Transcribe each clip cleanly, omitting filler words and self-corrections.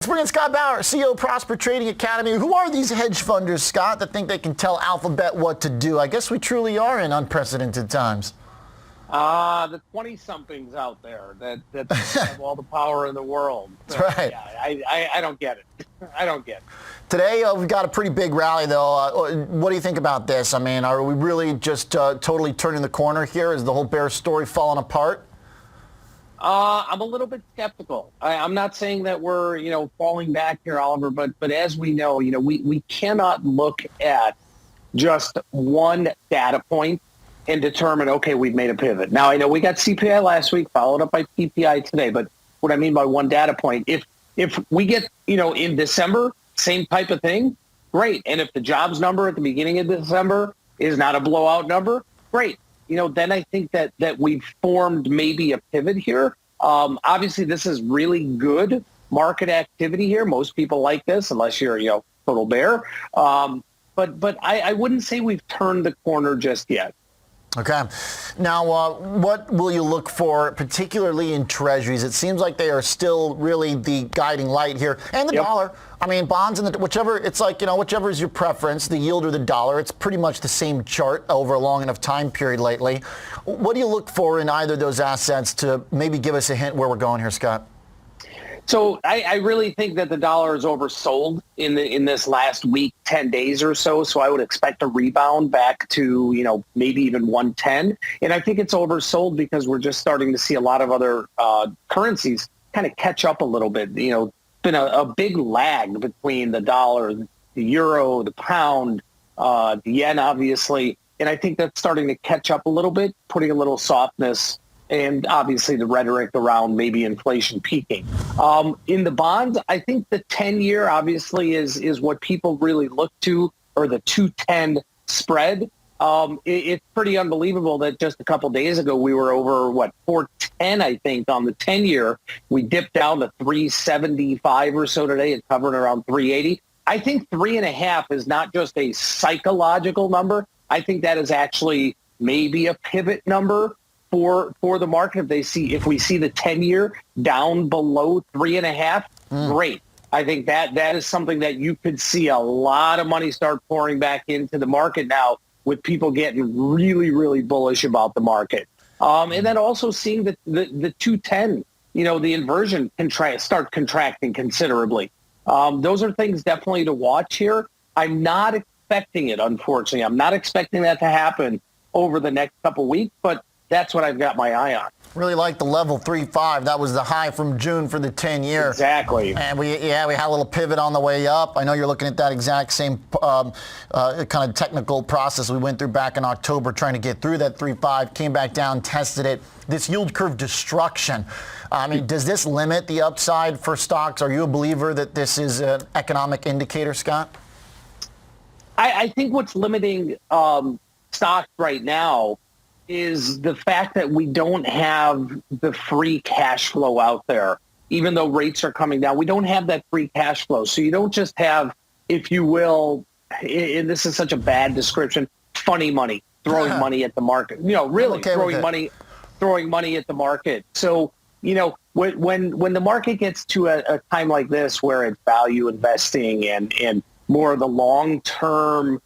Let's bring in Scott Bauer, CEO of Prosper Trading Academy. Who are these hedge funders, Scott, that think they can tell Alphabet what to do? I guess we truly are in unprecedented times. The 20-somethings out there that have all the power in the world. So, That's right. Yeah, I don't get it. I don't get it. Today, we've got a pretty big rally, though. What do you think about this? I mean, are we really just totally turning the corner here? Is the whole bear story falling apart? I'm a little bit skeptical. I'm not saying that we're, falling back here, Oliver, but as we know, we cannot look at just one data point and determine, okay, we've made a pivot. Now, I know we got CPI last week, followed up by PPI today, but what I mean by one data point, if we get, in December, same type of thing, great. And if the jobs number at the beginning of December is not a blowout number, great. Then I think that we've formed maybe a pivot here. Obviously, this is really good market activity here. Most people like this, unless you're, total bear. But I wouldn't say we've turned the corner just yet. Okay. Now, what will you look for, particularly in treasuries? It seems like they are still really the guiding light here. And the dollar. I mean, bonds and whichever, it's like, whichever is your preference, the yield or the dollar. It's pretty much the same chart over a long enough time period lately. What do you look for in either of those assets to maybe give us a hint where we're going here, Scott? So I really think that the dollar is oversold in this last week, 10 days or so. So I would expect a rebound back to, maybe even 110. And I think it's oversold because we're just starting to see a lot of other currencies kind of catch up a little bit. Been a big lag between the dollar, the euro, the pound, the yen, obviously. And I think that's starting to catch up a little bit, putting a little softness and obviously the rhetoric around maybe inflation peaking. In the bonds, I think the 10-year obviously is what people really look to, or the 210 spread. It's pretty unbelievable that just a couple days ago we were over, 410, I think, on the 10-year. We dipped down to 375 or so today. It's hovering around 380. I think 3.5 is not just a psychological number. I think that is actually maybe a pivot number for the market. If we see the 10-year down below 3.5, great. I think that is something that you could see a lot of money start pouring back into the market now, with people getting really, really bullish about the market. And then also seeing the 210, the inversion start contracting considerably. Those are things definitely to watch here. I'm not expecting it, unfortunately. I'm not expecting that to happen over the next couple weeks, but that's what I've got my eye on. Really like the level 3.5. That was the high from June for the 10-year. Exactly. And we had a little pivot on the way up. I know you're looking at that exact same kind of technical process we went through back in October, trying to get through that 3.5, came back down, tested it. This yield curve destruction. I mean, does this limit the upside for stocks? Are you a believer that this is an economic indicator, Scott? I think what's limiting stocks right now is the fact that we don't have the free cash flow out there. Even though rates are coming down, we don't have that free cash flow. So you don't just have, if you will, and this is such a bad description, funny money, throwing money at the market. Really throwing money at the market. So, when the market gets to a time like this where it's value investing and more of the long-term,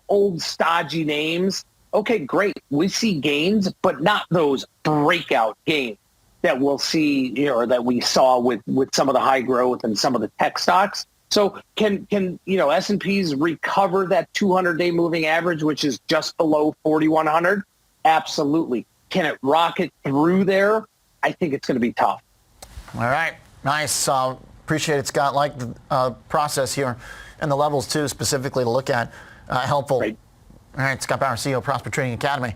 old stodgy names, okay, great. We see gains, but not those breakout gains that we'll see, or that we saw with some of the high growth and some of the tech stocks. So can S&Ps recover that 200-day moving average, which is just below 4,100? Absolutely. Can it rocket through there? I think it's going to be tough. All right. Nice. Appreciate it, Scott. Like the process here and the levels, too, specifically to look at. Helpful. Great. All right, Scott Bauer, CEO of Prosper Trading Academy.